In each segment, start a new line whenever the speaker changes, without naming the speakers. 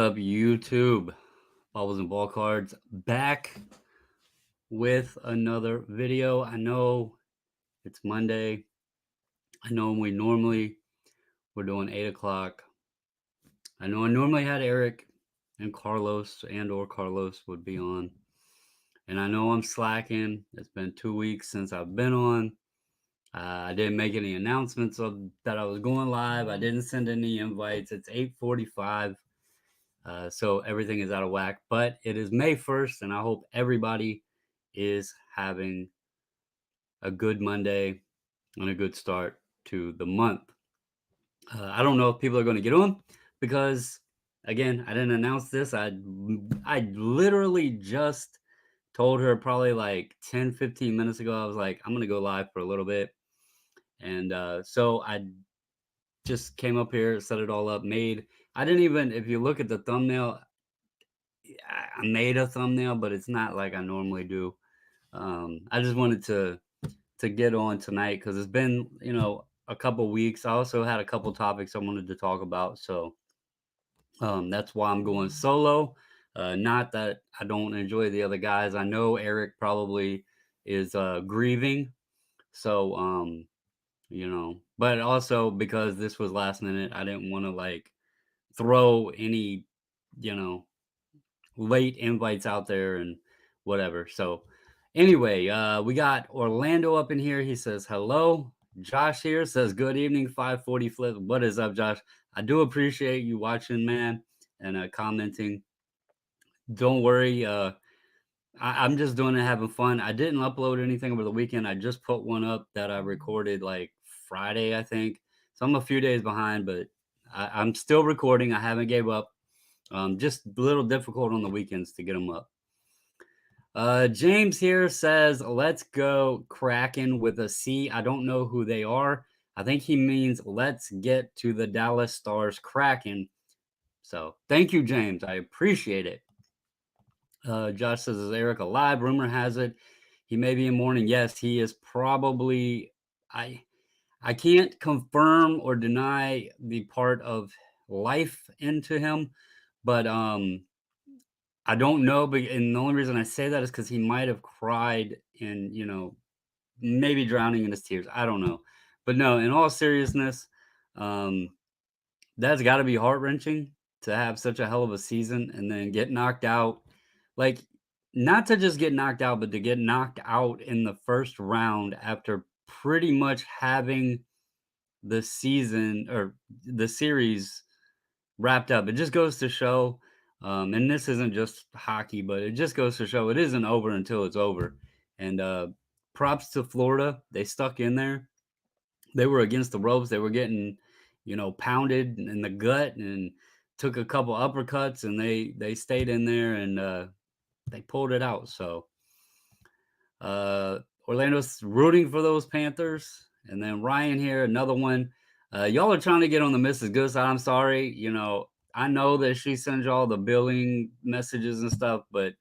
up, YouTube? Bubbles and Ball Cards back with another video. I know it's Monday. I know we're doing 8 o'clock. I know I normally had Eric and Carlos would be on. And I know I'm slacking. It's been 2 weeks since I've been on. I didn't make any announcements that I was going live. I didn't send any invites. It's 8:45. So everything is out of whack, but it is May 1st, and I hope everybody is having a good Monday and a good start to the month. I don't know if people are going to get on because, again, I didn't announce this. I literally just told her probably like 10-15 minutes ago. I was like, I'm going to go live for a little bit. And so I just came up here, set it all up, I didn't even, if you look at the thumbnail, I made a thumbnail, but it's not like I normally do. I just wanted to get on tonight because it's been, a couple weeks. I also had a couple topics I wanted to talk about, so that's why I'm going solo. Not that I don't enjoy the other guys. I know Eric probably is grieving, so but also because this was last minute, I didn't want to like throw any, you know, late invites out there and whatever. So anyway, we got Orlando up in here. He says hello. Josh here says good evening, 540 flip. What is up, Josh? I do appreciate you watching, man, and commenting. Don't worry. I'm just doing it, having fun. I didn't upload anything over the weekend. I just put one up that I recorded like Friday, I think. So I'm a few days behind, but I'm still recording. I haven't gave up. Just a little difficult on the weekends to get them up. James here says, let's go Kraken with a C. I don't know who they are. I think he means let's get to the Dallas Stars Kraken. So thank you, James. I appreciate it. Josh says, is Eric alive? Rumor has it he may be in mourning. Yes, he is probably. I can't confirm or deny the part of life into him, but I don't know, and the only reason I say that is because he might have cried and, maybe drowning in his tears. I don't know. But no, in all seriousness, that's got to be heart-wrenching to have such a hell of a season and then get knocked out. Like, not to just get knocked out, but to get knocked out in the first round after pretty much having the season or the series wrapped up. It just goes to show, and this isn't just hockey, but it just goes to show it isn't over until it's over. And props to Florida. They stuck in there. They were against the ropes. They were getting, pounded in the gut and took a couple uppercuts, and they stayed in there and they pulled it out. So Orlando's rooting for those Panthers. And then Ryan here, another one. Y'all are trying to get on the Mrs. Good side. I'm sorry. I know that she sends y'all the billing messages and stuff, but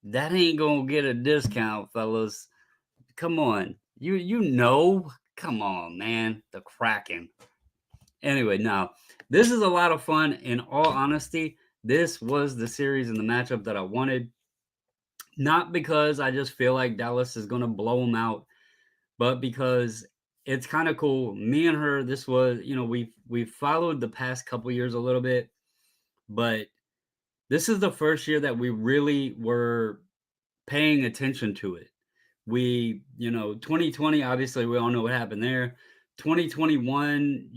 that ain't gonna get a discount, fellas. Come on. Come on, man. The Kraken. Anyway, now this is a lot of fun. In all honesty, this was the series and the matchup that I wanted. Not because I just feel like Dallas is gonna blow them out, but because it's kind of cool. Me and her, this was, we've followed the past couple years a little bit, but this is the first year that we really were paying attention to it. 2020, obviously, we all know what happened there. 2021,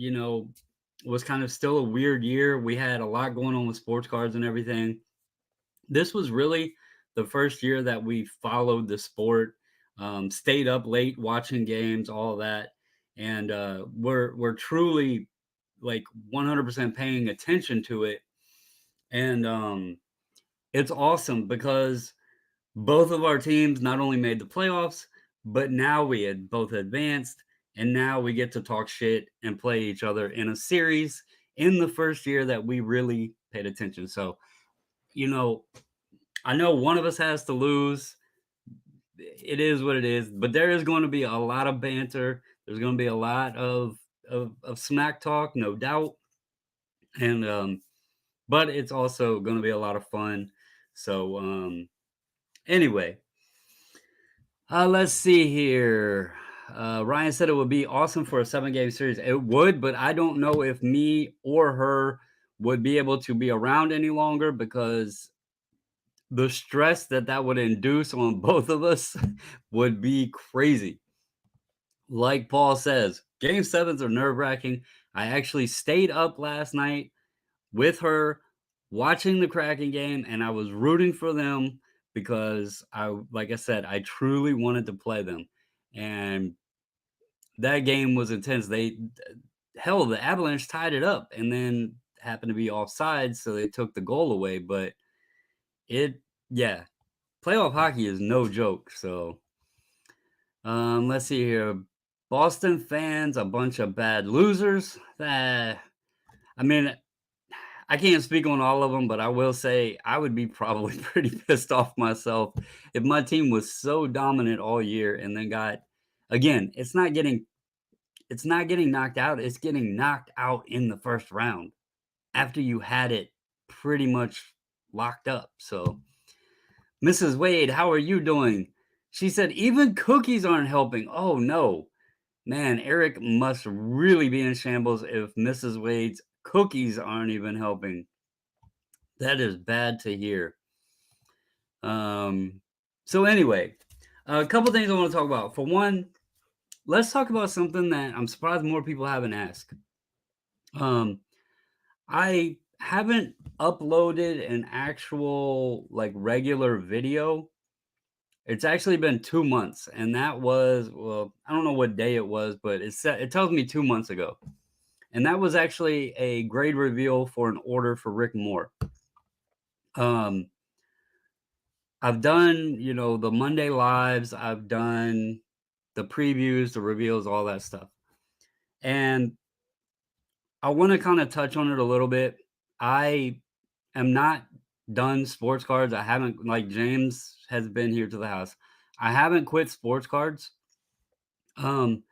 was kind of still a weird year. We had a lot going on with sports cards and everything. This was really the first year that we followed the sport, stayed up late watching games, all of that. And we're truly like 100% paying attention to it. And it's awesome because both of our teams not only made the playoffs, but now we had both advanced, and now we get to talk shit and play each other in a series in the first year that we really paid attention. So, I know one of us has to lose. It is what it is, but there is going to be a lot of banter. There's going to be a lot of smack talk, no doubt. And but it's also going to be a lot of fun. So, anyway, let's see here. Ryan said it would be awesome for a 7 game series. It would, but I don't know if me or her would be able to be around any longer because the stress that that would induce on both of us would be crazy. Like Paul says, game sevens are nerve wracking. I actually stayed up last night with her watching the Kraken game, and I was rooting for them because like I said, I truly wanted to play them. And that game was intense. Hell, the Avalanche tied it up and then happened to be offside, so they took the goal away. But it, yeah, playoff hockey is no joke. So, let's see here. Boston fans, a bunch of bad losers. I mean, I can't speak on all of them, but I will say I would be probably pretty pissed off myself if my team was so dominant all year and then got again, it's not getting knocked out, it's getting knocked out in the first round after you had it pretty much locked up. So, Mrs. Wade, how are you doing? She said even cookies aren't helping. Oh no. Man, Eric must really be in shambles if Mrs. Wade's cookies aren't even helping. That is bad to hear. Um, so anyway, a couple things I want to talk about. For one, let's talk about something that I'm surprised more people haven't asked. Um, I haven't uploaded an actual like regular video. It's actually been 2 months, and that was well, I don't know what day it was, but it tells me 2 months ago. And that was actually a grade reveal for an order for Rick Moore. Um, I've done, the Monday lives, I've done the previews, the reveals, all that stuff. And I want to kind of touch on it a little bit. I am not done sports cards. I haven't, like James has been here to the house. I haven't quit sports cards. Um,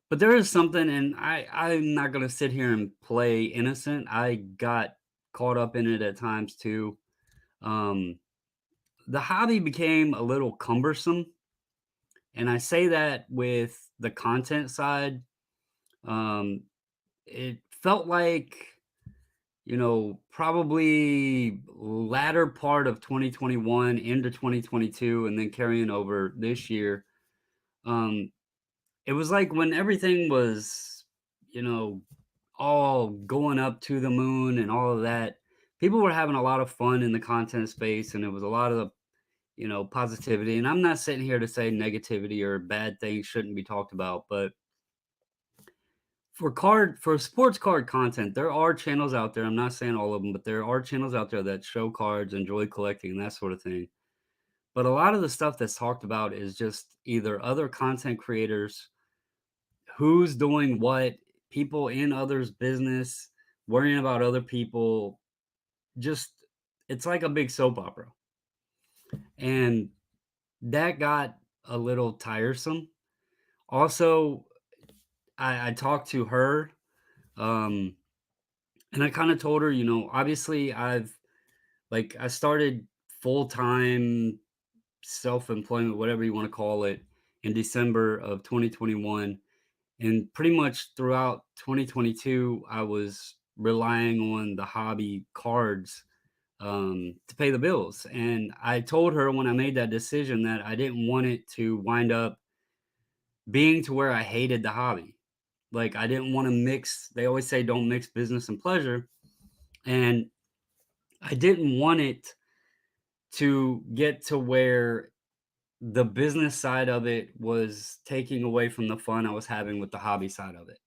but there is something, and I'm not gonna sit here and play innocent. I got caught up in it at times too. Um, the hobby became a little cumbersome, and I say that with the content side. Um, it felt like, probably latter part of 2021 into 2022 and then carrying over this year. Um, it was like when everything was, you know, all going up to the moon and all of that, people were having a lot of fun in the content space and it was a lot of, positivity. And I'm not sitting here to say negativity or bad things shouldn't be talked about, but for sports card content, there are channels out there. I'm not saying all of them, but there are channels out there that show cards, enjoy collecting, and that sort of thing. But a lot of the stuff that's talked about is just either other content creators, who's doing what, people in others' business, worrying about other people. Just it's like a big soap opera. And that got a little tiresome. Also, I talked to her, um, and I kind of told her, obviously I started full time self employment, whatever you want to call it, in December of 2021. And pretty much throughout 2022, I was relying on the hobby cards to pay the bills. And I told her when I made that decision that I didn't want it to wind up being to where I hated the hobby. Like I didn't want to mix, they always say don't mix business and pleasure. And I didn't want it to get to where the business side of it was taking away from the fun I was having with the hobby side of it.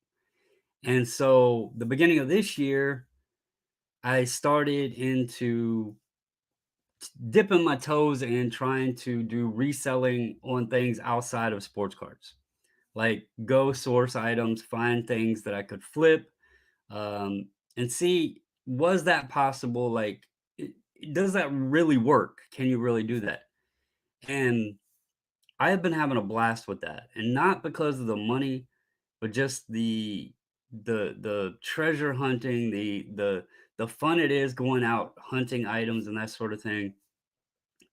And so the beginning of this year, I started into dipping my toes and trying to do reselling on things outside of sports cards. Like go source items, find things that I could flip, and see was that possible? Like, does that really work? Can you really do that? And I have been having a blast with that, and not because of the money, but just the treasure hunting, the the fun it is going out hunting items and that sort of thing.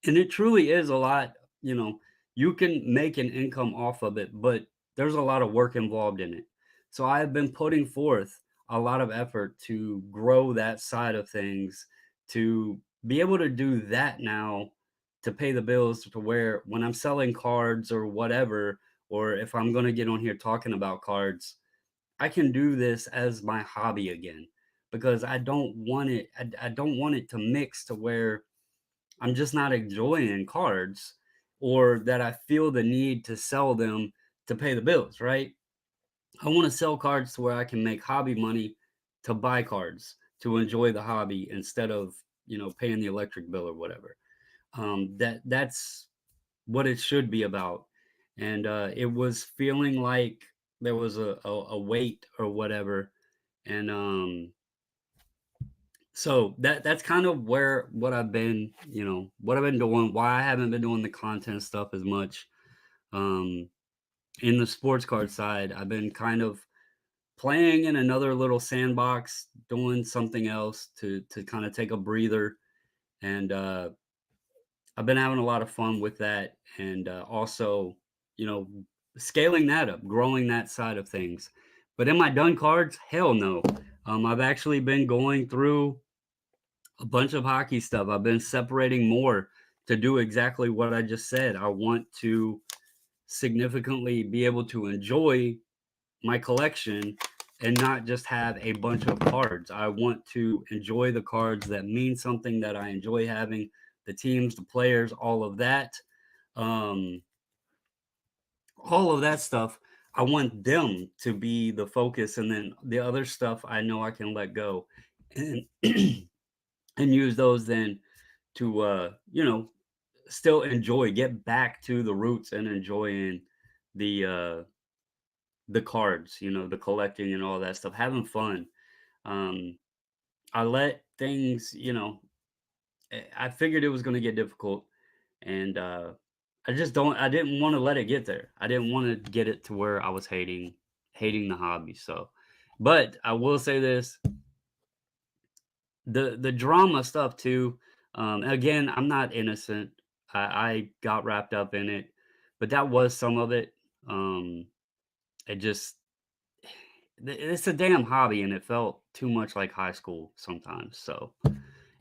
And it truly is a lot, you know, you can make an income off of it, but there's a lot of work involved in it. So I have been putting forth a lot of effort to grow that side of things, to be able to do that now, to pay the bills, to where when I'm selling cards or whatever, or if I'm going to get on here talking about cards, I can do this as my hobby again, because I don't want it to mix to where I'm just not enjoying cards, or that I feel the need to sell them to pay the bills, right? I want to sell cards to where I can make hobby money to buy cards to enjoy the hobby instead of, paying the electric bill or whatever. That's what it should be about. And it was feeling like there was a weight or whatever. And so that's kind of where what I've been, what I've been doing, why I haven't been doing the content stuff as much. Um, in the sports card side, I've been kind of playing in another little sandbox, doing something else to kind of take a breather. And I've been having a lot of fun with that, and also, you know, scaling that up, growing that side of things. But am I done cards? Hell no. I've actually been going through a bunch of hockey stuff. I've been separating more to do exactly what I just said. I want to significantly be able to enjoy my collection and not just have a bunch of cards. I want to enjoy the cards that mean something, that I enjoy having, the teams, the players, Um, all of that stuff. I want them to be the focus, and then the other stuff I know I can let go, and and use those then to still enjoy, get back to the roots and enjoying the the cards, the collecting and all that stuff, having fun. um I let things, I figured it was going to get difficult, and I didn't want to let it get there. I didn't want to get it to where I was hating the hobby. So, but I will say this, the drama stuff too. Again, I'm not innocent. I got wrapped up in it, but that was some of it. It just it's a damn hobby, and it felt too much like high school sometimes. So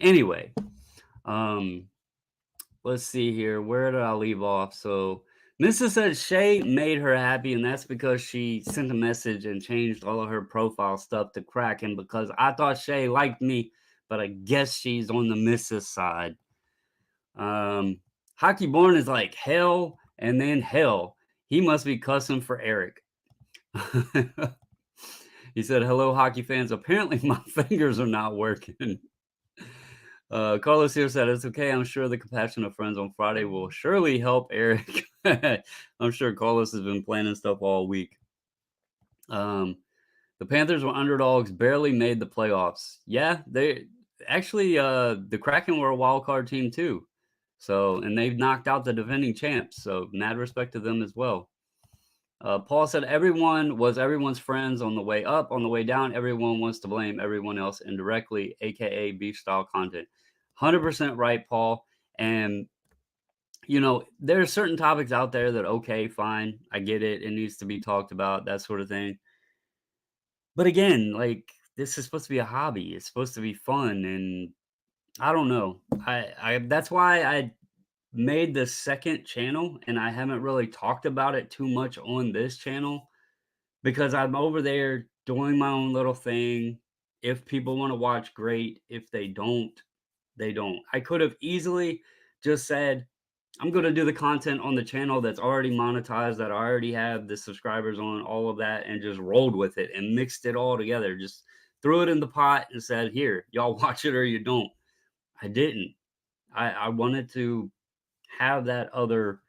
anyway, um, let's see here. Where did I leave off? So Mrs. said Shay made her happy, and that's because she sent a message and changed all of her profile stuff to Kraken, because I thought Shay liked me, but I guess she's on the Mrs. side. Hockey Born is like hell and then hell. He must be cussing for Eric. He said, "Hello, hockey fans. Apparently, my fingers are not working." Carlos here said, "It's okay. I'm sure the compassion of friends on Friday will surely help Eric." I'm sure Carlos has been planning stuff all week. The Panthers were underdogs, barely made the playoffs. Yeah, they actually, the Kraken were a wild card team too. So, and they've knocked out the defending champs. So, mad respect to them as well. Paul said, "Everyone was everyone's friends on the way up. On the way down, everyone wants to blame everyone else indirectly, aka beef style content." 100% right, Paul. And, there are certain topics out there that, okay, fine, I get it. It needs to be talked about, that sort of thing. But again, like, this is supposed to be a hobby. It's supposed to be fun. And I don't know. That's why I made the second channel, and I haven't really talked about it too much on this channel, because I'm over there doing my own little thing. If people want to watch, great. If they don't, they don't. I could have easily just said, I'm going to do the content on the channel that's already monetized, that I already have the subscribers on, all of that, and just rolled with it and mixed it all together. Just threw it in the pot and said, here, y'all watch it or you don't. I didn't. I wanted to have that other,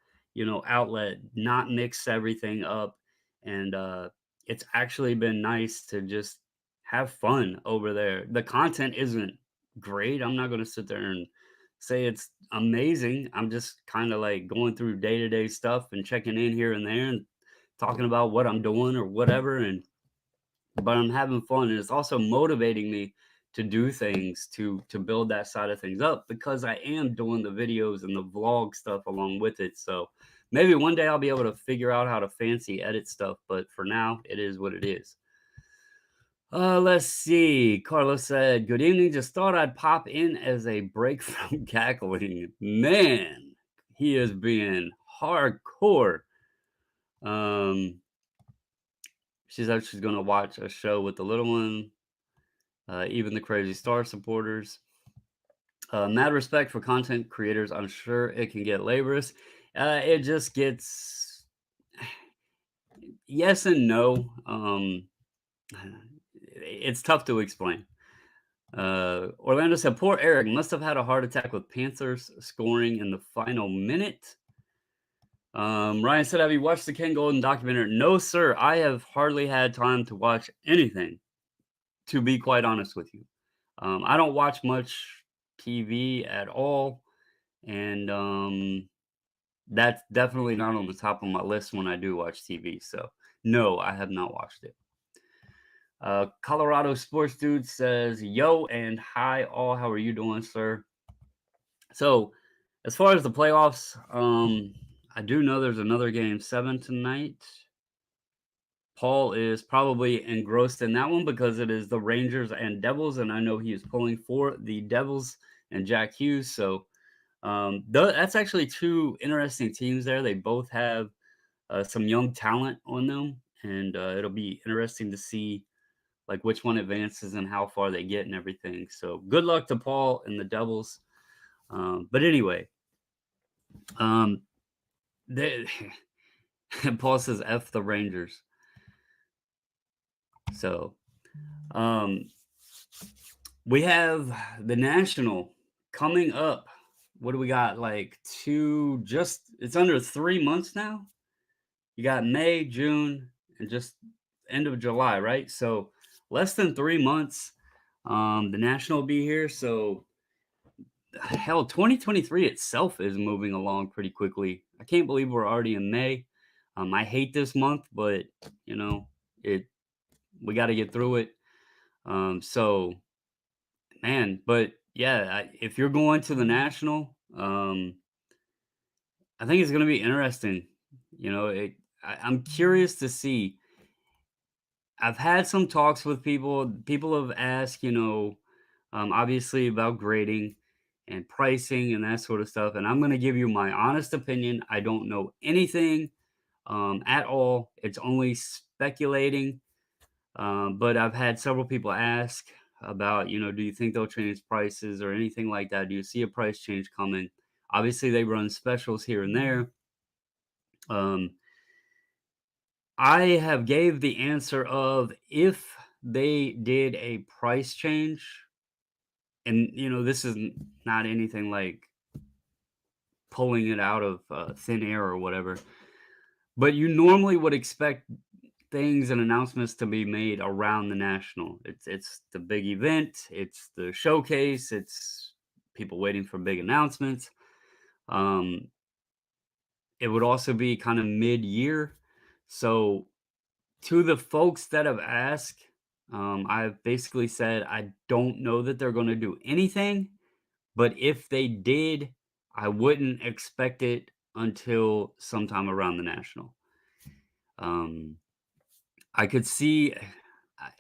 outlet, not mix everything up. And it's actually been nice to just have fun over there. The content isn't great. I'm not going to sit there and say it's amazing. I'm just kind of like going through day-to-day stuff and checking in here and there and talking about what I'm doing or whatever. And but I'm having fun, and it's also motivating me to do things to build that side of things up, because I am doing the videos and the vlog stuff along with it. So maybe one day I'll be able to figure out how to fancy edit stuff, but for now, it is what it is. Let's see. Carlos said, "Good evening. Just thought I'd pop in as a break from cackling." Man, he is being hardcore. Um, she said she's gonna watch a show with the little one. Even the Crazy Star supporters. Mad respect for content creators. I'm sure it can get laborious. It just gets yes and no. It's tough to explain. Orlando said, "Poor Eric must have had a heart attack with Panthers scoring in the final minute." Ryan said, "Have you watched the Ken Golden documentary?" No, sir. I have hardly had time to watch anything, to be quite honest with you. I don't watch much TV at all, and that's definitely not on the top of my list when I do watch TV. So, no, I have not watched it. Colorado Sports Dude says, "Yo and hi all. How are you doing, sir?" So, as far as the playoffs, I do know there's another game 7 tonight. Paul is probably engrossed in that one because it is the Rangers and Devils, and I know he is pulling for the Devils and Jack Hughes. So that's actually two interesting teams there. They both have some young talent on them, and it'll be interesting to see like which one advances and how far they get and everything. So good luck to Paul and the Devils. But anyway, um, they, Paul says F the Rangers. So um, we have the National coming up. What do we got? Like it's under 3 months now. You got May, June, and just end of July, right? So less than 3 months. The National will be here. So hell, 2023 itself is moving along pretty quickly. I can't believe we're already in May. I hate this month, but you know, it we got to get through it. So man, but yeah, if you're going to the National, I think it's going to be interesting. You know, I'm curious to see. I've had some talks with people. People have asked, obviously about grading and pricing and that sort of stuff. And I'm going to give you my honest opinion. I don't know anything at all. It's only speculating. But I've had several people ask about, do you think they'll change prices or anything like that? Do you see a price change coming? Obviously, they run specials here and there. Um, I have gave the answer of if they did a price change, and this is not anything like pulling it out of thin air or whatever, but you normally would expect things and announcements to be made around the National. It's the big event, it's the showcase, it's people waiting for big announcements. Um, it would also be kind of mid-year. So to the folks that have asked, I've basically said I don't know that they're going to do anything, but if they did, I wouldn't expect it until sometime around the National. Um, I could see,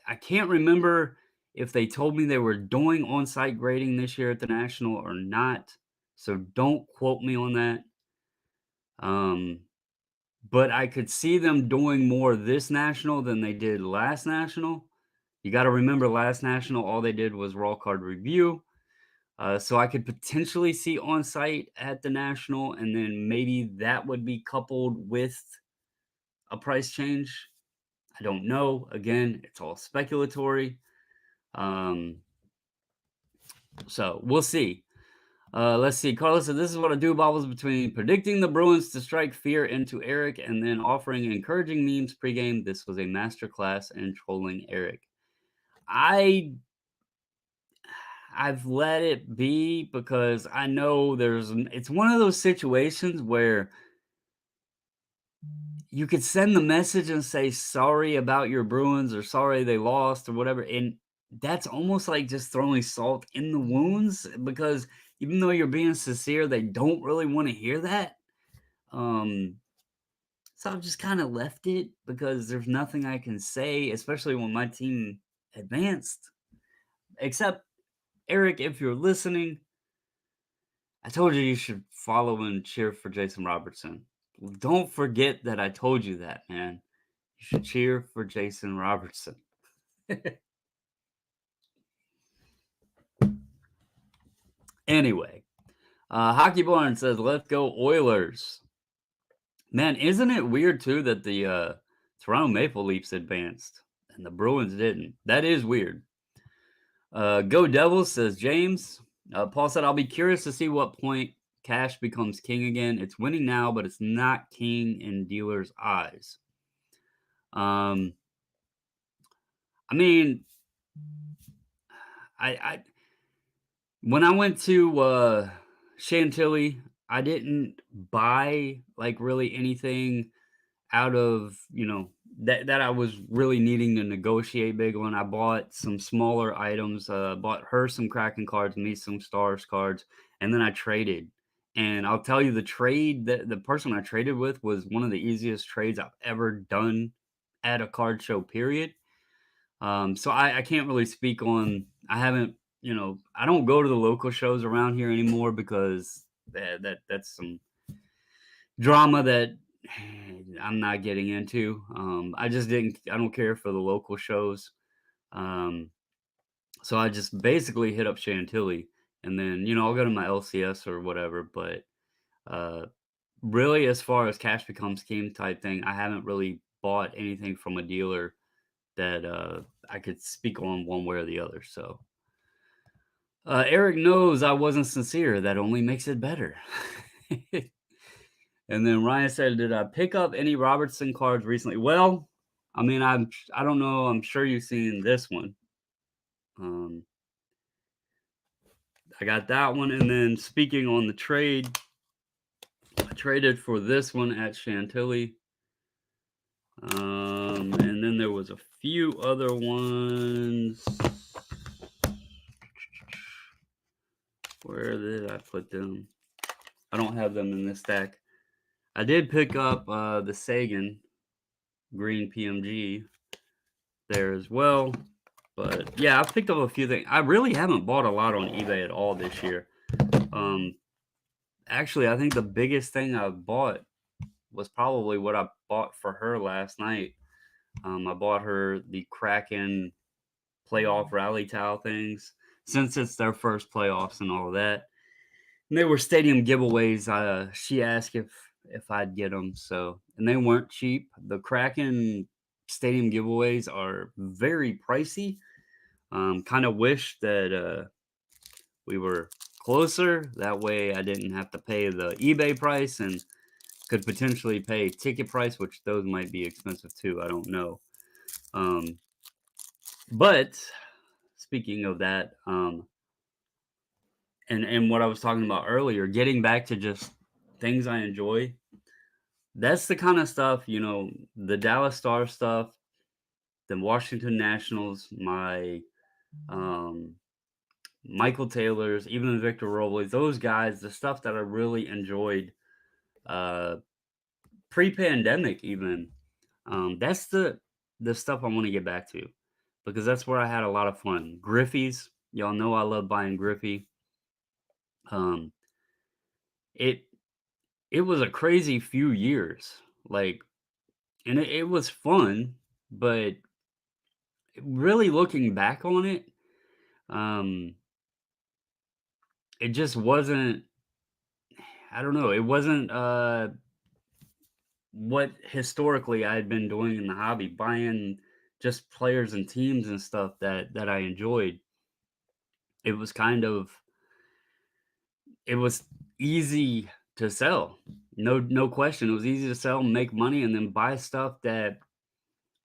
I can't remember if they told me they were doing on site grading this year at the National or not. So don't quote me on that. Um, but I could see them doing more this National than they did last National. You got to remember, last National, all they did was raw card review. So I could potentially see on site at the National, and then maybe that would be coupled with a price change. I don't know. Again, it's all speculatory. Um, so we'll see. Let's see. Carlos said, "This is what I do bobbles between predicting the Bruins to strike fear into Eric and then offering encouraging memes pregame. This was a masterclass in trolling Eric." I've let it be because I know it's one of those situations where you could send the message and say sorry about your Bruins or sorry they lost or whatever, and that's almost like just throwing salt in the wounds because even though you're being sincere, they don't really want to hear that. Um, so I've just kind of left it because there's nothing I can say, especially when my team advanced. Except, Eric, if you're listening, I told you should follow and cheer for Jason Robertson. Don't forget that I told you that, man. You should cheer for Jason Robertson. Anyway, Hockey Barn says, "Let's go Oilers." Man, isn't it weird too that the Toronto Maple Leafs advanced and the Bruins didn't? That is weird. Go Devils, says James. Paul said, "I'll be curious to see what point cash becomes king again. It's winning now, but it's not king in dealers' eyes." Um, I mean, I when I went to Chantilly, I didn't buy like really anything out of, that I was really needing to negotiate big on. I bought some smaller items, bought her some Kraken cards, me some Stars cards, and then I traded. And I'll tell you, the trade that the person I traded with was one of the easiest trades I've ever done at a card show, period. So I can't really speak on. I haven't, I don't go to the local shows around here anymore because that's some drama that I'm not getting into. I just didn't. I don't care for the local shows. Um, so I just basically hit up Chantilly, and then I'll go to my LCS or whatever. But uh, really, as far as cash becomes king type thing, I haven't really bought anything from a dealer that I could speak on one way or the other. So Eric knows I wasn't sincere. That only makes it better. And then Ryan said, "Did I pick up any Robertson cards recently?" Well, I mean, I don't know. I'm sure you've seen this one. Um, I got that one, and then speaking on the trade, I traded for this one at Chantilly. And then there was a few other ones. Where did I put them? I don't have them in this stack. I did pick up the Sagan green PMG there as well. But yeah, I've picked up a few things. I really haven't bought a lot on eBay at all this year. Um, Actually, I think the biggest thing I've bought was probably what I bought for her last night. I bought her the Kraken playoff rally towel things since it's their first playoffs and all of that. And they were stadium giveaways. She asked if I'd get them, so and they weren't cheap. The Kraken stadium giveaways are very pricey. Kind of wish that we were closer. That way, I didn't have to pay the eBay price and could potentially pay ticket price, which those might be expensive too. I don't know. Um, but speaking of that, and what I was talking about earlier, getting back to just things I enjoy. That's the kind of stuff, the Dallas Star stuff, the Washington Nationals, my um, Michael Taylors, even Victor Robles, those guys, the stuff that I really enjoyed uh, pre-pandemic even. That's the stuff I want to get back to because that's where I had a lot of fun. Griffey's, y'all know I love buying Griffey. Um, it it was a crazy few years, like, and it was fun, but really looking back on it, um, it just wasn't. I don't know. It wasn't what historically I had been doing in the hobby, buying just players and teams and stuff that I enjoyed. It was kind of it was easy to sell. No question. It was easy to sell, make money, and then buy stuff that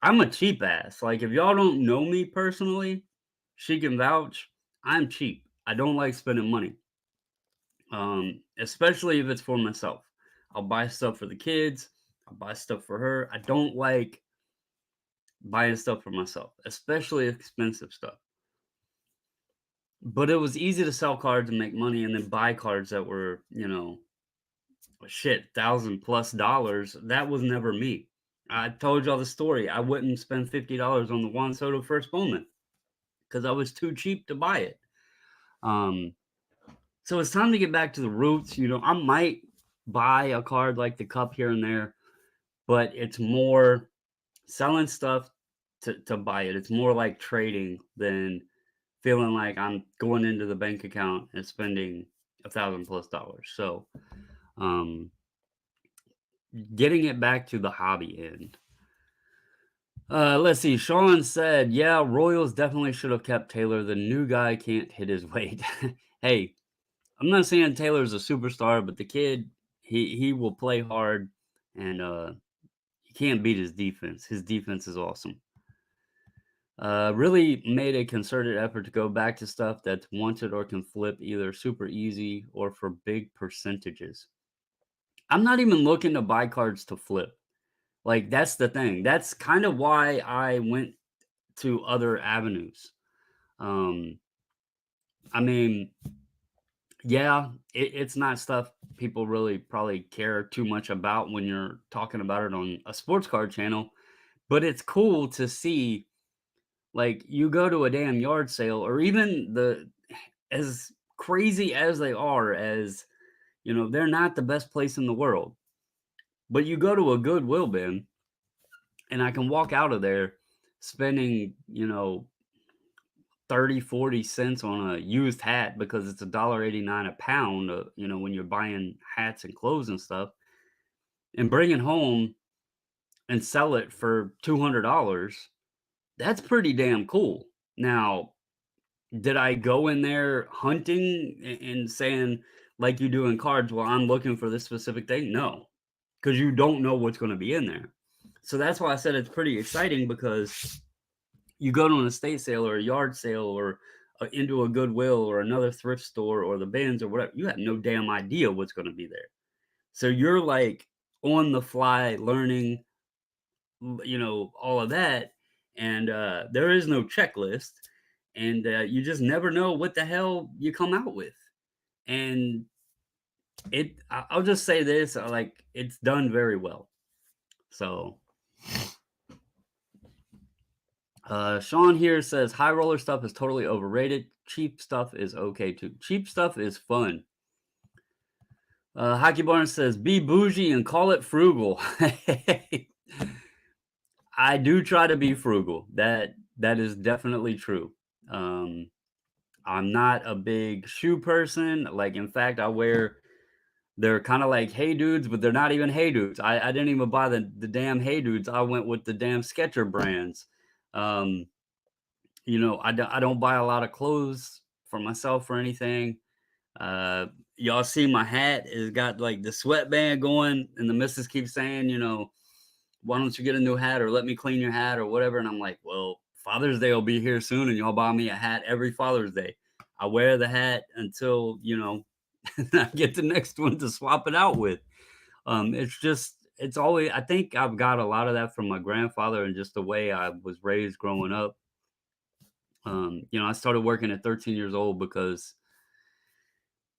I'm a cheap ass. Like if y'all don't know me personally, she can vouch. I'm cheap. I don't like spending money. Especially if it's for myself. I'll buy stuff for the kids. I'll buy stuff for her. I don't like buying stuff for myself, especially expensive stuff. but it was easy to sell cards and make money and then buy cards that were, shit, 1,000 plus dollars. That was never me. I told y'all the story. I wouldn't spend $50 on the Juan Soto first Bowman because I was too cheap to buy it. Um, so it's time to get back to the roots. I might buy a card like the Cup here and there, but it's more selling stuff to buy it. It's more like trading than feeling like I'm going into the bank account and spending 1,000 plus dollars. So, um, getting it back to the hobby end. Let's see. Sean said, "Yeah, Royals definitely should have kept Taylor. The new guy can't hit his weight." Hey, I'm not saying Taylor's a superstar, but the kid, he will play hard, and you can't beat his defense. His defense is awesome. Really made a concerted effort to go back to stuff that's wanted or can flip either super easy or for big percentages. I'm not even looking to buy cards to flip. Like, that's the thing. That's kind of why I went to other avenues. Um, I mean, yeah, it's not stuff people really probably care too much about when you're talking about it on a sports card channel, but it's cool to see. Like, you go to a damn yard sale, or even as crazy as they are, as they're not the best place in the world, but you go to a Goodwill bin, and I can walk out of there spending 30, 40 cents on a used hat because it's $1.89 a pound, when you're buying hats and clothes and stuff, and bring it home and sell it for $200. That's pretty damn cool. Now, did I go in there hunting and saying, like you do in cards, well, I'm looking for this specific thing? No, because you don't know what's going to be in there. So that's why I said it's pretty exciting, because you go to an estate sale or a yard sale, or into a Goodwill or another thrift store or the bins or whatever. You have no damn idea what's going to be there. So you're like on the fly learning, all of that. And there is no checklist. And you just never know what the hell you come out with. And I'll just say this, like, it's done very well. So, Sean here says high roller stuff is totally overrated. Cheap stuff is okay too. Cheap stuff is fun. Hockey Barn says be bougie and call it frugal. I do try to be frugal. That is definitely true. Um, I'm not a big shoe person. Like, in fact, they're kind of like Hey Dudes, but they're not even Hey Dudes. I didn't even buy the damn Hey Dudes. I went with the damn Sketcher brands. Um, I don't buy a lot of clothes for myself or anything. Uh, y'all see my hat has got like the sweatband going, and the missus keeps saying, why don't you get a new hat or let me clean your hat or whatever? And I'm like, well, Father's Day will be here soon, and y'all buy me a hat every Father's Day. I wear the hat until, I get the next one to swap it out with. It's always, I think I've got a lot of that from my grandfather and just the way I was raised growing up. I started working at 13 years old because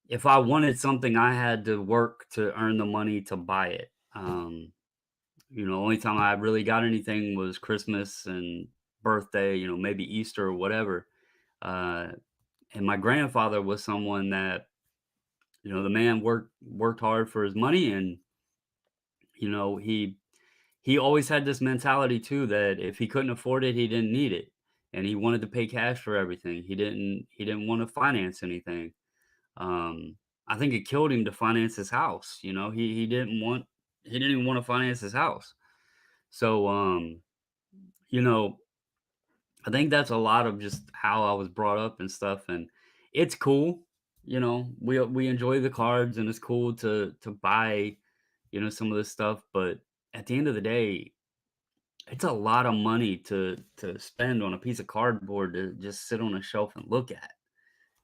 if I wanted something, I had to work to earn the money to buy it. Only time I really got anything was Christmas and birthday, maybe Easter or whatever. Uh, and my grandfather was someone that, the man worked hard for his money, and he always had this mentality too that if he couldn't afford it, he didn't need it, and he wanted to pay cash for everything. He didn't want to finance anything. Um, I think it killed him to finance his house. He didn't even want to finance his house. So, you know, I think that's a lot of just how I was brought up and stuff, and it's cool. We enjoy the cards, and it's cool to buy, some of this stuff. But at the end of the day, it's a lot of money to spend on a piece of cardboard to just sit on a shelf and look at.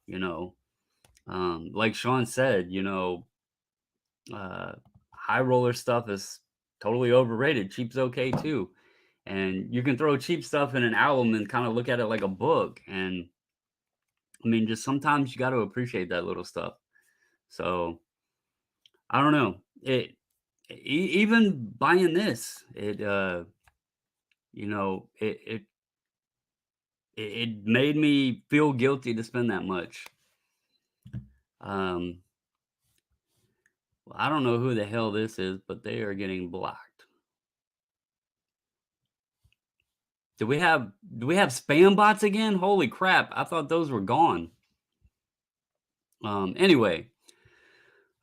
You know, like Sean said, uh, high roller stuff is totally overrated. Cheap's okay too. And you can throw cheap stuff in an album and kind of look at it like a book. And I mean, just sometimes you got to appreciate that little stuff. So I don't know. Even buying this, you know, it made me feel guilty to spend that much. Um, well, I don't know who the hell this is, but they are getting blocked. Do we have spam bots again? Holy crap! I thought those were gone. Anyway,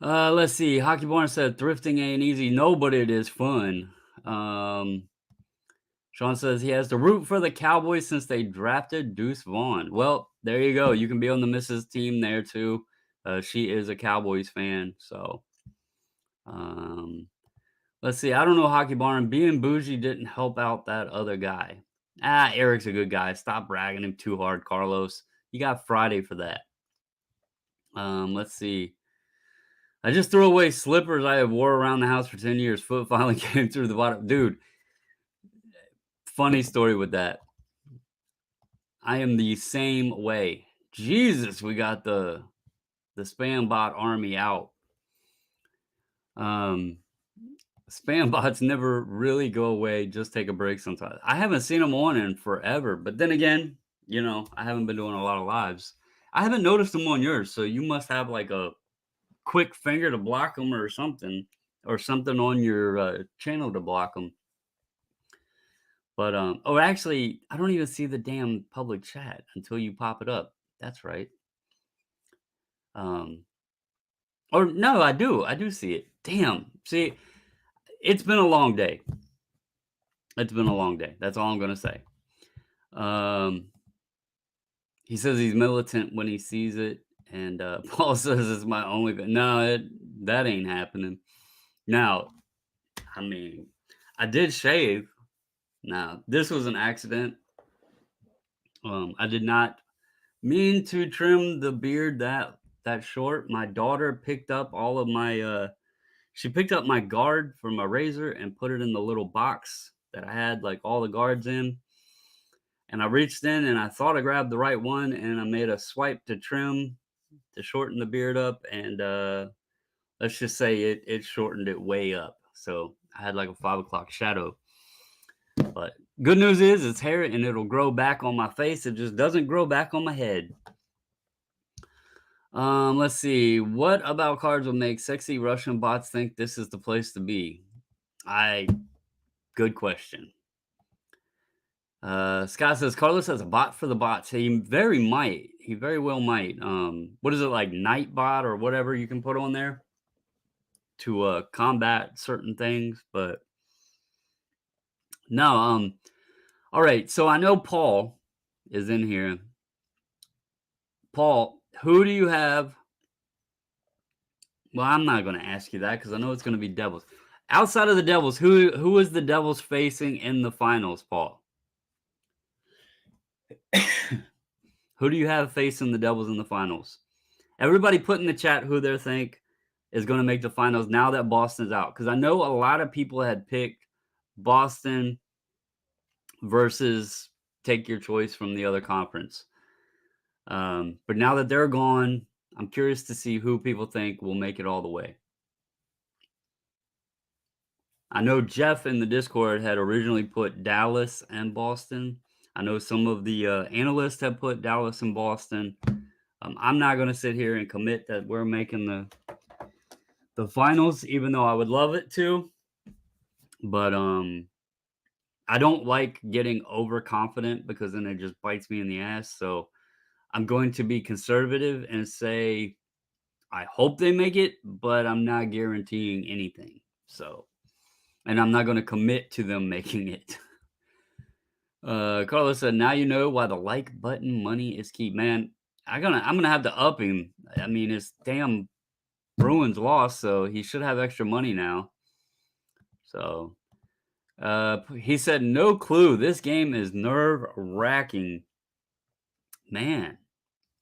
let's see. Hockey Barn said thrifting ain't easy. No, but it is fun. Um, Sean says he has to root for the Cowboys since they drafted Deuce Vaughn. Well, there you go. You can be on the missus team there too. She is a Cowboys fan, so um, let's see. I don't know Hockey Barn. Being bougie didn't help out that other guy. Eric's a good guy. Stop bragging him too hard, Carlos. You got Friday for that. Let's see. I just threw away slippers I have wore around the house for 10 years. Foot finally came through the bottom. Dude, funny story with that. I am the same way. Jesus, we got the spam bot army out. Um, Spam bots never really go away. Just take a break sometimes. I haven't seen them on in forever. But then again, I haven't been doing a lot of lives. I haven't noticed them on yours. So you must have like a quick finger to block them or something on your channel to block them. But oh, actually, I don't even see the damn public chat until you pop it up. That's right. Um, or no, I do. I do see it. Damn. See, it's been a long day. It's been a long day. That's all I'm gonna say. Um, he says he's militant when he sees it, and Paul says it's my only. No, that ain't happening. Now, I mean, I did shave. Now, this was an accident. I did not mean to trim the beard that short. My daughter picked up all of my she picked up my guard from my razor and put it in the little box that I had like all the guards in. And I reached in and I thought I grabbed the right one and I made a swipe to trim to shorten the beard up and let's just say it shortened it way up. So I had like a 5 o'clock shadow. But good news is it's hair and it'll grow back on my face. It just doesn't grow back on my head. Let's see. What about cards will make sexy Russian bots think this is the place to be? Good question. Scott says Carlos has a bot for the bots. He very might. He very well might. What is it like Nightbot or whatever you can put on there to combat certain things, but no. All right. So I know Paul is in here. Paul, who do you have? Well, I'm not going to ask you that because I know it's going to be Devils. Outside of the Devils, who is the Devils facing in the finals, Paul? Who do you have facing the Devils in the finals? Everybody put in the chat who they think is going to make the finals now that Boston's out. Because I know a lot of people had picked Boston versus take your choice from the other conference. But now that they're gone, I'm curious to see who people think will make it all the way. I know Jeff in the Discord had originally put Dallas and Boston. I know some of the analysts have put Dallas and Boston. I'm not going to sit here and commit that we're making the finals, even though I would love it to. But I don't like getting overconfident because then it just bites me in the ass. So I'm going to be conservative and say I hope they make it, but I'm not guaranteeing anything. So, and I'm not going to commit to them making it. Carlos said, "Now you know why the like button money is key." Man, I'm gonna have to up him. I mean, his damn Bruins lost, so he should have extra money now. So, he said, "No clue. This game is nerve-wracking." Man,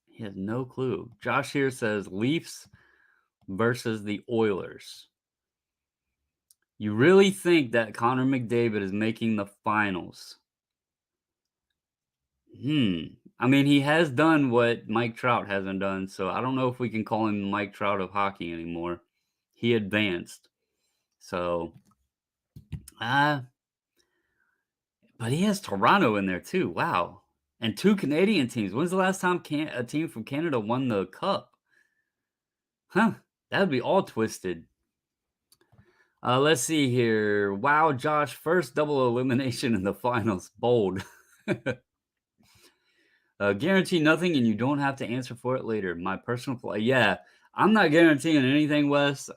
he has no clue. Josh here says Leafs versus the Oilers. You really think that Connor McDavid is making the finals? I mean, he has done what Mike Trout hasn't done, so I don't know if we can call him Mike Trout of hockey anymore. He advanced. So, uh, but he has Toronto in there too. Wow. And 2 Canadian teams. When's the last time a team from Canada won the cup? Huh. That would be all twisted. Let's see here. Wow, Josh, first double elimination in the finals. Bold. Guarantee nothing, and you don't have to answer for it later. My personal play. Yeah, I'm not guaranteeing anything, Wes.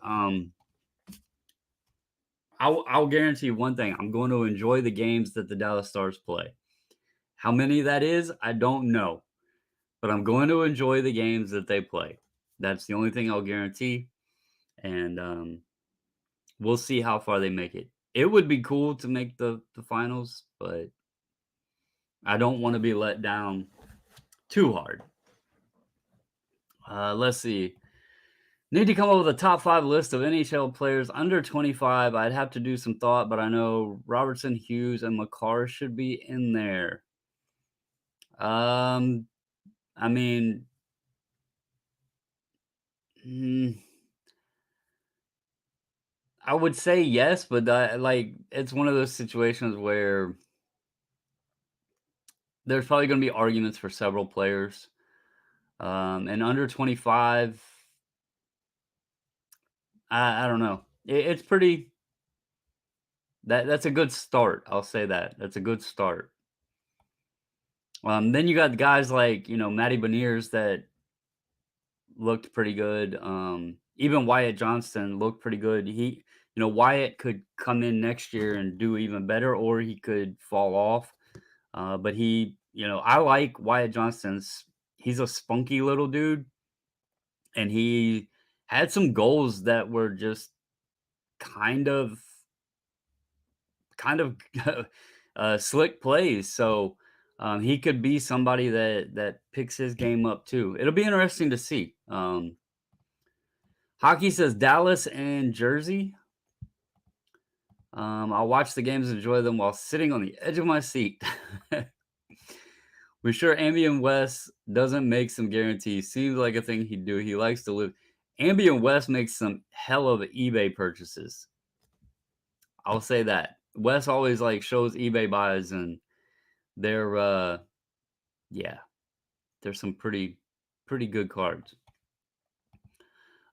I'll guarantee you one thing. I'm going to enjoy the games that the Dallas Stars play. How many that is, I don't know, but I'm going to enjoy the games that they play. That's the only thing I'll guarantee, and we'll see how far they make it. It would be cool to make the finals, but I don't want to be let down too hard. Let's see. Need to come up with a top 5 list of NHL players under 25. I'd have to do some thought, but I know Robertson, Hughes, and McCarr should be in there. Um, I mean, mm, I would say yes, but like it's one of those situations where there's probably going to be arguments for several players. And under 25, I don't know. It's pretty. That's a good start. I'll say that. That's a good start. Then you got guys like, Matty Beniers that looked pretty good. Even Wyatt Johnston looked pretty good. Wyatt could come in next year and do even better, or he could fall off. But I like Wyatt Johnston's. He's a spunky little dude, and he had some goals that were just kind of, kind of slick plays. So he could be somebody that picks his game up too. It'll be interesting to see. Hockey says Dallas and Jersey. I'll watch the games, enjoy them while sitting on the edge of my seat. We're sure Ambient West doesn't make some guarantees. Seems like a thing he'd do. He likes to live. Ambient West makes some hell of eBay purchases. I'll say that. Wes always like shows eBay buys, and they're yeah, there's some pretty good cards.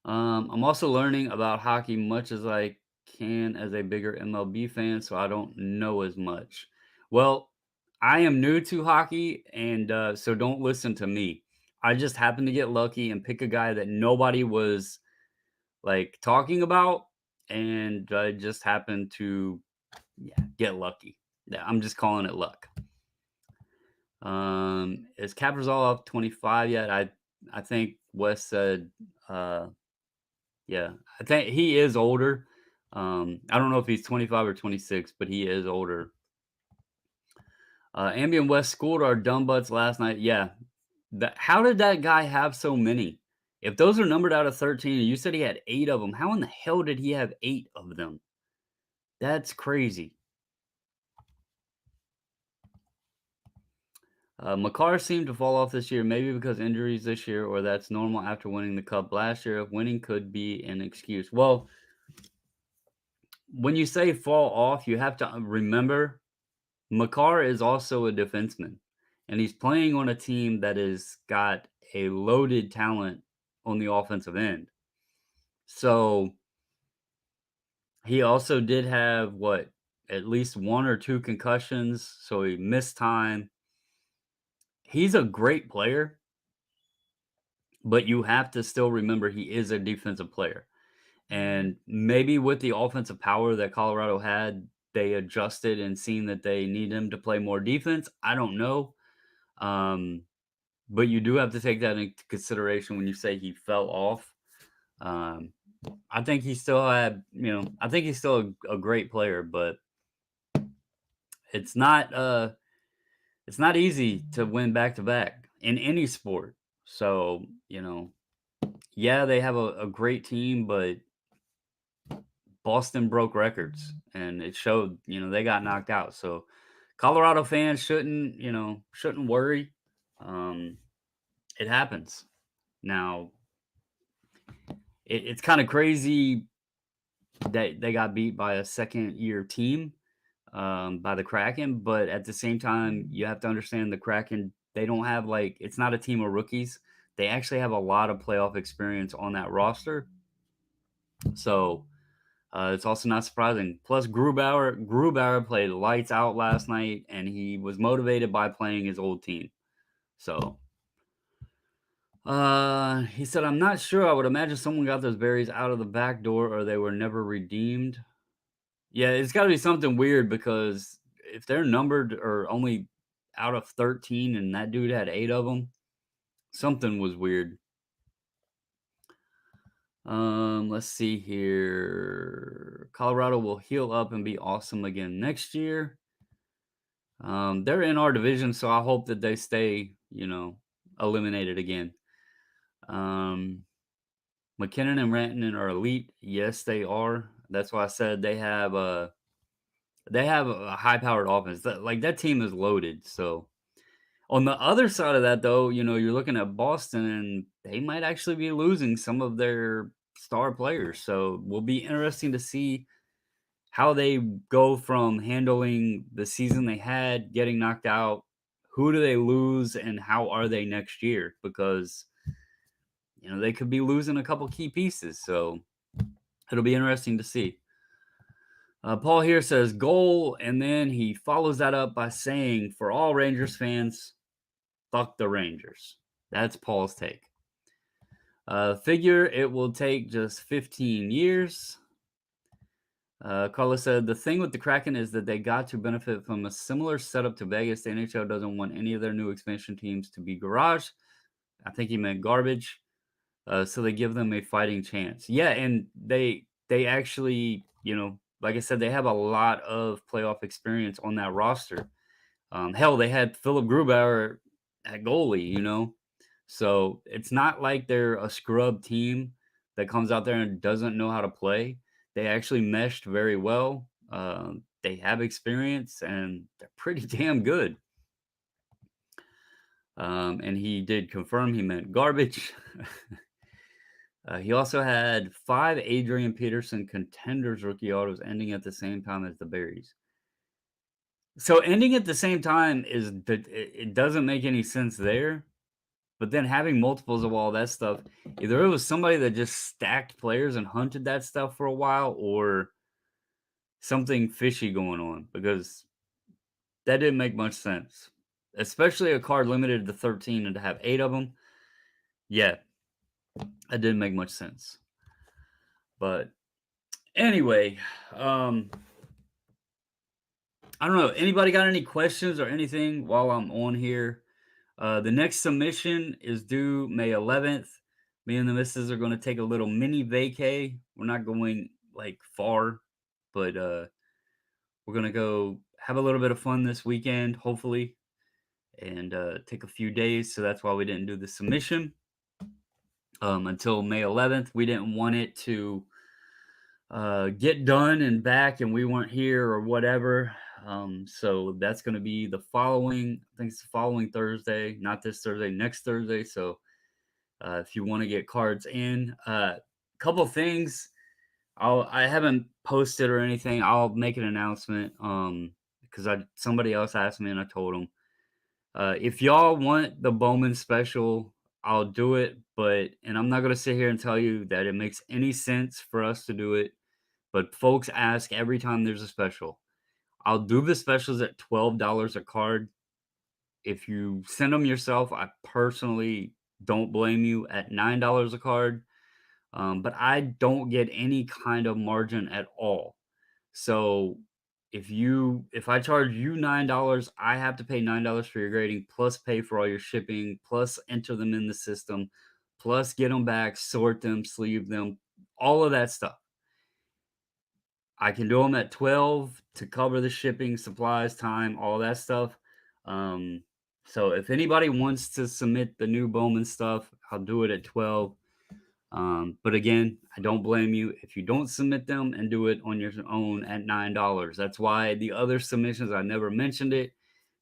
I'm also learning about hockey much as I can as a bigger MLB fan, so I don't know as much. Well, I am new to hockey, and so don't listen to me. I just happened to get lucky and pick a guy that nobody was like talking about, and I just happened to, yeah, get lucky. Yeah, I'm just calling it luck. Is Caprizal up 25 yet? I think Wes said, yeah, I think he is older. I don't know if he's 25 or 26, but he is older. Ambient West schooled our dumb butts last night. Yeah. How did that guy have so many? If those are numbered out of 13, and you said he had 8 of them, how in the hell did he have 8 of them? That's crazy. McCarr seemed to fall off this year, maybe because injuries this year, or that's normal after winning the cup last year. If winning could be an excuse. Well, when you say fall off, you have to remember Makar is also a defenseman, and he's playing on a team that has got a loaded talent on the offensive end. So he also did have what, at least 1 or 2 concussions, so he missed time. He's a great player, but you have to still remember he is a defensive player. And maybe with the offensive power that Colorado had, they adjusted and seen that they need him to play more defense. I don't know. Um, but you do have to take that into consideration when you say he fell off. Um, I think he still had, I think he's still a great player, but it's not it's not easy to win back to back in any sport. So, yeah, they have a great team, but Boston broke records and it showed, they got knocked out. So Colorado fans shouldn't worry. Um, it happens. Now, it's kind of crazy that they got beat by a second year team, by the Kraken, but at the same time, you have to understand the Kraken, they don't have like, it's not a team of rookies. They actually have a lot of playoff experience on that roster. So it's also not surprising. Plus, Grubauer played lights out last night, and he was motivated by playing his old team. So he said, "I'm not sure. I would imagine someone got those berries out of the back door, or they were never redeemed." Yeah, it's got to be something weird because if they're numbered or only out of 13, and that dude had 8 of them, something was weird. Let's see here. Colorado will heal up and be awesome again next year. They're in our division, so I hope that they stay, eliminated again. Um, McKinnon and Rantanen are elite. Yes, they are. That's why I said they have a high-powered offense. That team is loaded. So on the other side of that, though, you're looking at Boston, and they might actually be losing some of their star players. So it will be interesting to see how they go from handling the season they had, getting knocked out. Who do they lose, and how are they next year? Because they could be losing a couple key pieces. So it'll be interesting to see. Paul here says goal, and then he follows that up by saying, "For all Rangers fans, fuck the Rangers." That's Paul's take. Figure it will take just 15 years. Carlos said, "The thing with the Kraken is that they got to benefit from a similar setup to Vegas. The NHL doesn't want any of their new expansion teams to be garage." I think he meant garbage. So they give them a fighting chance. Yeah, and they actually, like I said, they have a lot of playoff experience on that roster. Hell, they had Philip Grubauer at goalie, so it's not like they're a scrub team that comes out there and doesn't know how to play. They actually meshed very well. They have experience, and they're pretty damn good. And he did confirm he meant garbage. He also had 5 Adrian Peterson Contenders rookie autos ending at the same time as the Berries. So ending at the same time it doesn't make any sense there. But then having multiples of all that stuff, either it was somebody that just stacked players and hunted that stuff for a while, or something fishy going on, because that didn't make much sense. Especially a card limited to 13 and to have 8 of them. Yeah, that didn't make much sense. But anyway, I don't know. Anybody got any questions or anything while I'm on here? The next submission is due May 11th. Me and the missus are going to take a little mini vacay. We're not going like far, but we're going to go have a little bit of fun this weekend, hopefully, and take a few days. So that's why we didn't do the submission until May 11th. We didn't want it to get done and back and we weren't here or whatever. So that's going to be the following, I think it's the following Thursday, not this Thursday, next Thursday. So if you want to get cards in, couple things. I haven't posted or anything. I'll make an announcement. Because somebody else asked me and I told them. If y'all want the Bowman special, I'll do it. And I'm not gonna sit here and tell you that it makes any sense for us to do it. But folks ask every time there's a special. I'll do the specials at $12 a card. If you send them yourself, I personally don't blame you at $9 a card. But I don't get any kind of margin at all. So if I charge you $9, I have to pay $9 for your grading, plus pay for all your shipping, plus enter them in the system, plus get them back, sort them, sleeve them, all of that stuff. I can do them at 12 to cover the shipping, supplies, time, all that stuff. So if anybody wants to submit the new Bowman stuff, I'll do it at 12. But again, I don't blame you if you don't submit them and do it on your own at $9. That's why the other submissions I never mentioned it,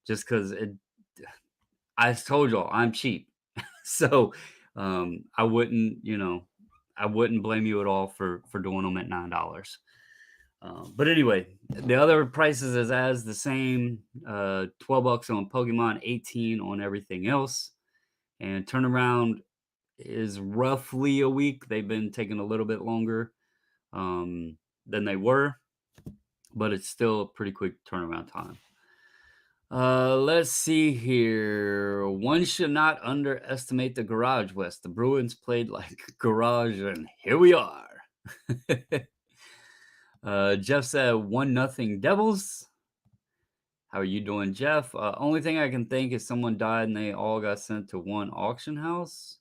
just because I told y'all I'm cheap. So, I wouldn't, I wouldn't blame you at all for doing them at $9. But anyway, the other prices is as the same. 12 bucks on Pokemon, 18 on everything else, and turnaround is roughly a week. They've been taking a little bit longer than they were, but it's still a pretty quick turnaround time. Let's see here. One should not underestimate the Garage West. The Bruins played like garage, and here we are. Jeff said 1-0 Devils. How are you doing, Jeff? Only thing I can think is someone died and they all got sent to one auction house.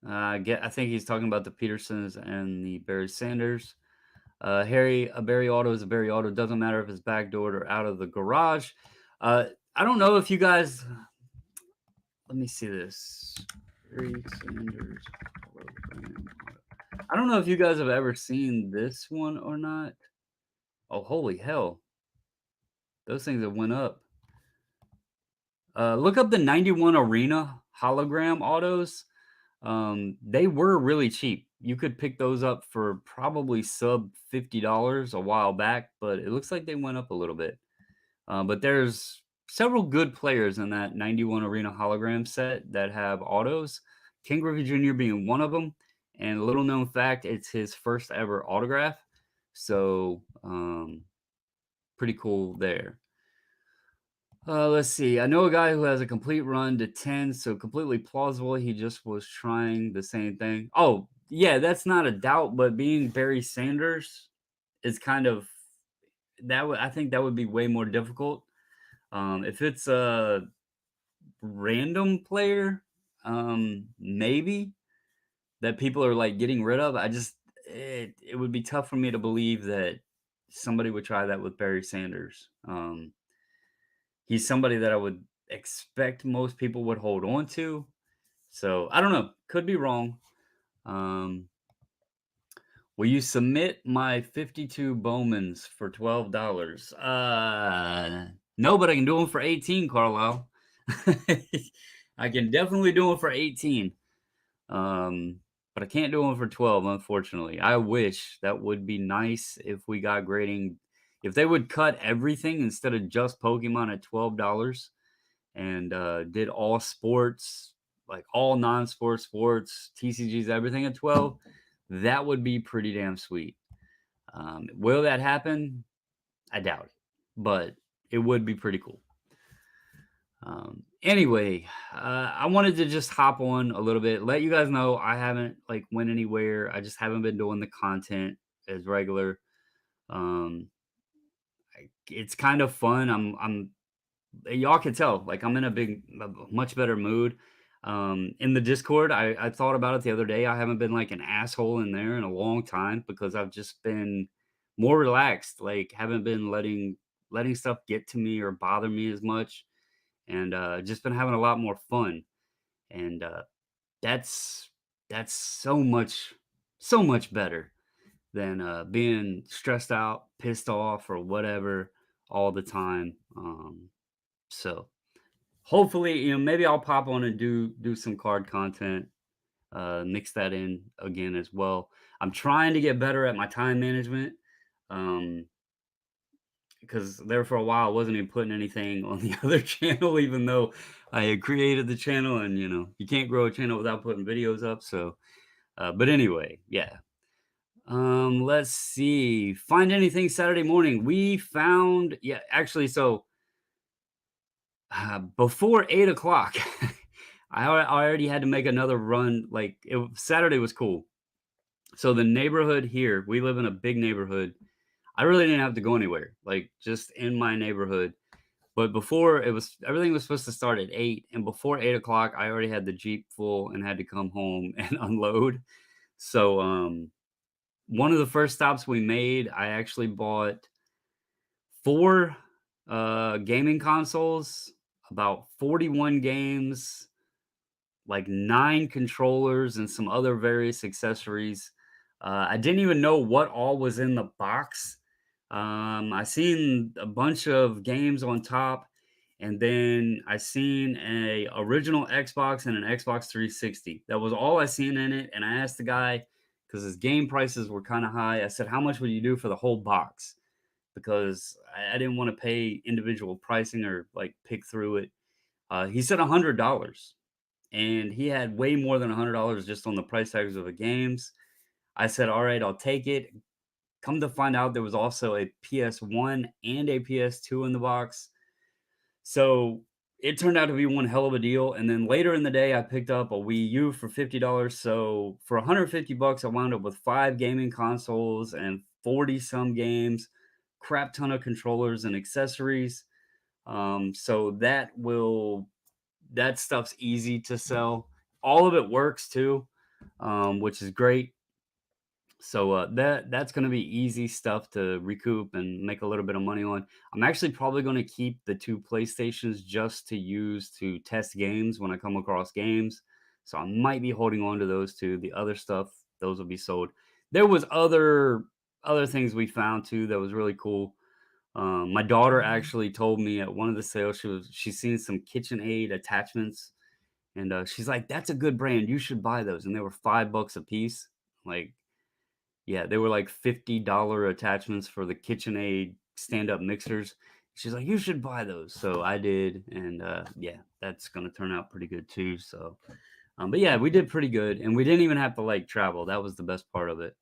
I think he's talking about the Petersons and the Barry Sanders. Harry, a Barry Auto is a Barry Auto. Doesn't matter if it's backdoored or out of the garage. I don't know if you guys. Let me see this. Barry Sanders. I don't know if you guys have ever seen this one or not. Oh, holy hell! Those things that went up. Look up the 91 Arena hologram autos. They were really cheap. You could pick those up for probably sub $50 a while back, but it looks like they went up a little bit. But there's several good players in that 91 Arena hologram set that have autos. Ken Griffey Jr. being one of them. And a little known fact, it's his first ever autograph. So, pretty cool there. Let's see. I know a guy who has a complete run to 10, so completely plausible. He just was trying the same thing. Oh, yeah, that's not a doubt, but being Barry Sanders is kind of I think that would be way more difficult. If it's a random player, maybe that people are like getting rid of, it would be tough for me to believe that somebody would try that with Barry Sanders. He's somebody that I would expect most people would hold on to. So I don't know. Could be wrong. Um, will you submit my 52 Bowmans for $12? No, but I can do them for 18, Carlisle. I can definitely do them for 18. But I can't do them for 12, unfortunately. I wish that would be nice if we got grading. If they would cut everything instead of just Pokemon at $12 and did all sports, like all non-sports sports, TCGs, everything at 12, that would be pretty damn sweet. Will that happen? I doubt it, but it would be pretty cool. Anyway, I wanted to just hop on a little bit, let you guys know I haven't like went anywhere. I just haven't been doing the content as regular. Um, it's kind of fun. Y'all can tell like I'm in a much better mood. In the Discord, I thought about it the other day. I haven't been like an asshole in there in a long time because I've just been more relaxed. Like haven't been letting stuff get to me or bother me as much, and just been having a lot more fun. And that's that's so much better than being stressed out, pissed off, or whatever all the time. So hopefully, maybe I'll pop on and do some card content, mix that in again as well. I'm trying to get better at my time management. Um, because there for a while I wasn't even putting anything on the other channel, even though I had created the channel, and you can't grow a channel without putting videos up. So, but anyway, yeah. Let's see. Find anything Saturday morning. We found, yeah, actually, so before 8 o'clock, I already had to make another run. Like Saturday was cool. So the neighborhood here, we live in a big neighborhood. I really didn't have to go anywhere, like just in my neighborhood. But before everything was supposed to start at 8, and before 8 o'clock, I already had the Jeep full and had to come home and unload. So one of the first stops we made, I actually bought 4 gaming consoles, about 41 games, like 9 controllers, and some other various accessories. I didn't even know what all was in the box. I seen a bunch of games on top, and then I seen a original Xbox and an Xbox 360. That was all I seen in it, and I asked the guy because his game prices were kind of high. I said, "How much would you do for the whole box?" Because I didn't want to pay individual pricing or like pick through it. He said $100, and he had way more than $100 just on the price tags of the games. I said, "All right, I'll take it." Come to find out, there was also a PS1 and a PS2 in the box. So it turned out to be one hell of a deal. And then later in the day, I picked up a Wii U for $50. So for 150 bucks, I wound up with 5 gaming consoles and 40 some games, crap ton of controllers and accessories. So that stuff's easy to sell. All of it works too, which is great. So that's going to be easy stuff to recoup and make a little bit of money on. I'm actually probably going to keep the 2 PlayStations just to use to test games when I come across games. So I might be holding on to those two. The other stuff, those will be sold. There was other things we found too that was really cool. My daughter actually told me at one of the sales she's seen some KitchenAid attachments, and she's like, "That's a good brand. You should buy those." And they were $5 a piece. Like, yeah, they were like $50 attachments for the KitchenAid stand-up mixers. She's like, "You should buy those." So I did, and yeah, that's gonna turn out pretty good too. So, but yeah, we did pretty good, and we didn't even have to like travel. That was the best part of it.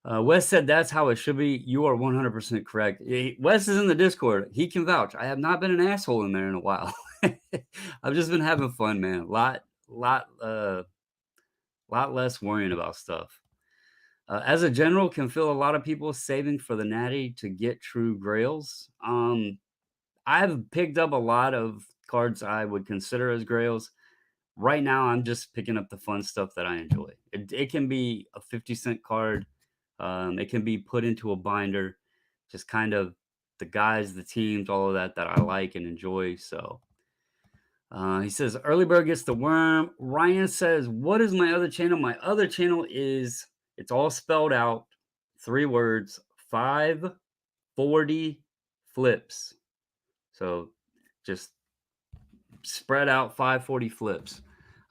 Wes said that's how it should be. You are 100% correct. Wes is in the Discord. He can vouch. I have not been an asshole in there in a while. I've just been having fun, man. Lot less worrying about stuff. As a general, can feel a lot of people saving for the natty to get true grails. I've picked up a lot of cards I would consider as grails. Right now, I'm just picking up the fun stuff that I enjoy. It can be a 50-cent card. It can be put into a binder. Just kind of the guys, the teams, all of that I like and enjoy. So he says, early bird gets the worm. Ryan says, what is my other channel? My other channel is, it's all spelled out, 3 words, 540 flips. So just spread out 540 flips.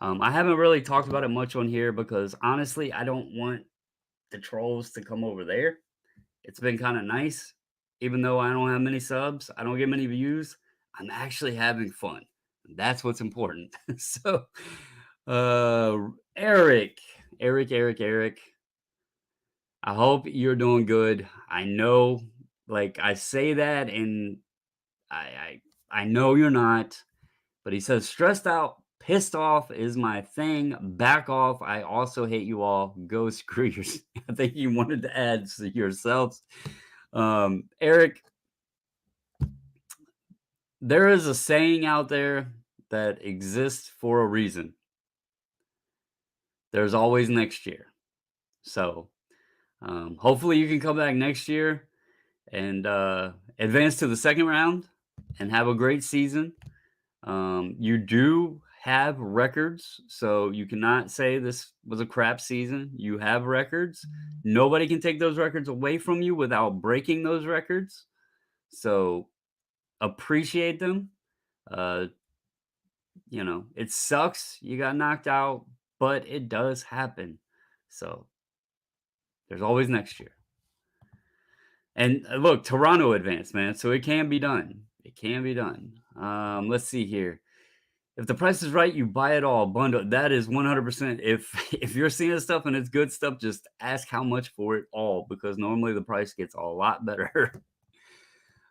I haven't really talked about it much on here because honestly, I don't want the trolls to come over there. It's been kind of nice. Even though I don't have many subs, I don't get many views, I'm actually having fun. That's what's important. So, uh, Eric, Eric, I hope you're doing good. I know, like I say that, and I know you're not. But he says, stressed out, pissed off is my thing. Back off. I also hate you all. Go screw yourself. I think you wanted to add yourselves. Eric, there is a saying out there that exists for a reason. There's always next year. So hopefully you can come back next year and advance to the second round and have a great season. You do have records, so you cannot say this was a crap season. You have records. Nobody can take those records away from you without breaking those records. So appreciate them. Uh, it sucks you got knocked out, but it does happen. So there's always next year. And look, Toronto advanced, man. So it can be done. It can be done. Let's see here. If the price is right, you buy it all bundle. That is 100%. If you're seeing stuff and it's good stuff, just ask how much for it all because normally the price gets a lot better.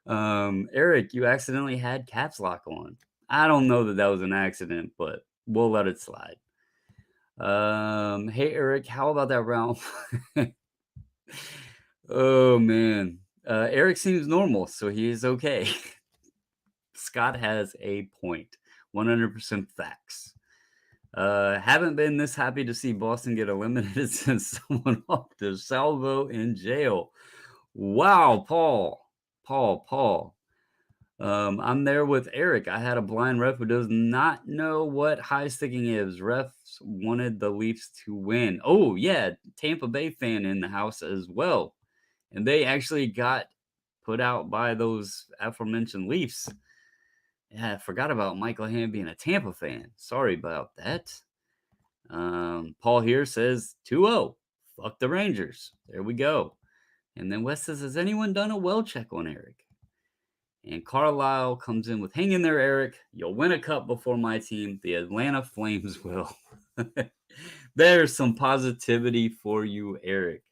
Eric, you accidentally had caps lock on. I don't know that was an accident, but we'll let it slide. Hey Eric, how about that round? Oh man. Eric seems normal, so he is okay. Scott has a point. 100% facts. Haven't been this happy to see Boston get eliminated since someone off the salvo in jail. Wow, Paul. I'm there with Eric. I had a blind ref who does not know what high sticking is. Refs wanted the Leafs to win. Oh, yeah. Tampa Bay fan in the house as well. And they actually got put out by those aforementioned Leafs. Yeah, I forgot about Michael Ham being a Tampa fan. Sorry about that. Paul here says 2-0. Fuck the Rangers. There we go. And then Wes says, has anyone done a well check on Eric? And Carlisle comes in with, hang in there, Eric. You'll win a cup before my team. The Atlanta Flames will. There's some positivity for you, Eric.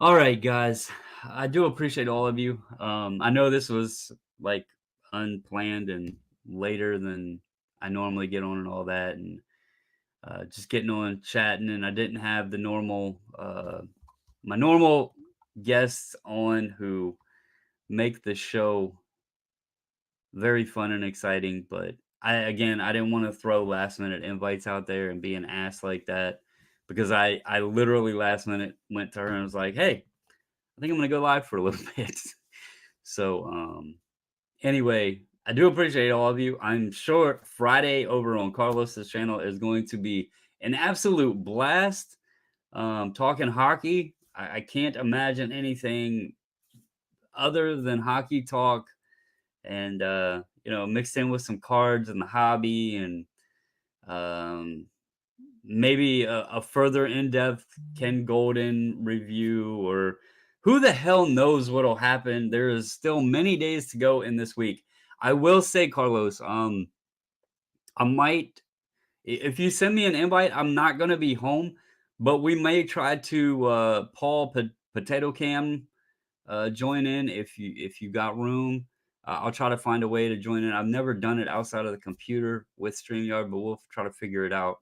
All right, guys. I do appreciate all of you. I know this was like unplanned and later than I normally get on and all that. And just getting on chatting, and I didn't have the normal, my normal guests on who make the show very fun and exciting. But I didn't want to throw last minute invites out there and be an ass like that, because I literally last minute went to her and was like, hey, I think I'm gonna go live for a little bit. So anyway, I do appreciate all of you. I'm sure Friday over on Carlos's channel is going to be an absolute blast. Talking hockey, I can't imagine anything other than hockey talk, and mixed in with some cards and the hobby, and um, maybe a further in-depth Ken Golden review, or who the hell knows what'll happen. There is still many days to go in this week. I will say, Carlos, I might, if you send me an invite, I'm not gonna be home, but we may try to Potato Cam join in if you got room. I'll try to find a way to join in. I've never done it outside of the computer with StreamYard, but we'll try to figure it out.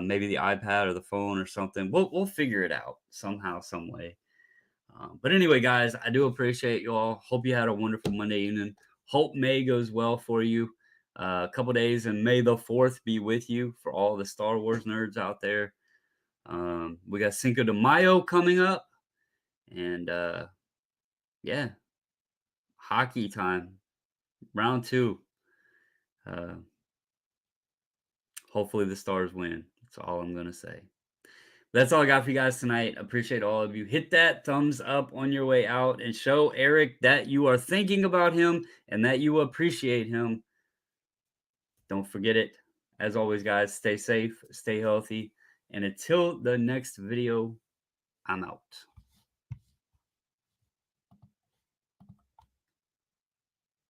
Maybe the iPad or the phone or something. We'll figure it out somehow, some way. But anyway, guys, I do appreciate you all. Hope you had a wonderful Monday evening. Hope May goes well for you. A couple days, and May the 4th be with you for all the Star Wars nerds out there. We got Cinco de Mayo coming up, and yeah, hockey time, round 2. Uh, Hopefully the Stars win. That's all I'm gonna say. That's all I got for you guys tonight. Appreciate all of you. Hit that thumbs up on your way out and show Eric that you are thinking about him and that you appreciate him. Don't forget it. As always, guys, stay safe, stay healthy, and until the next video, I'm out.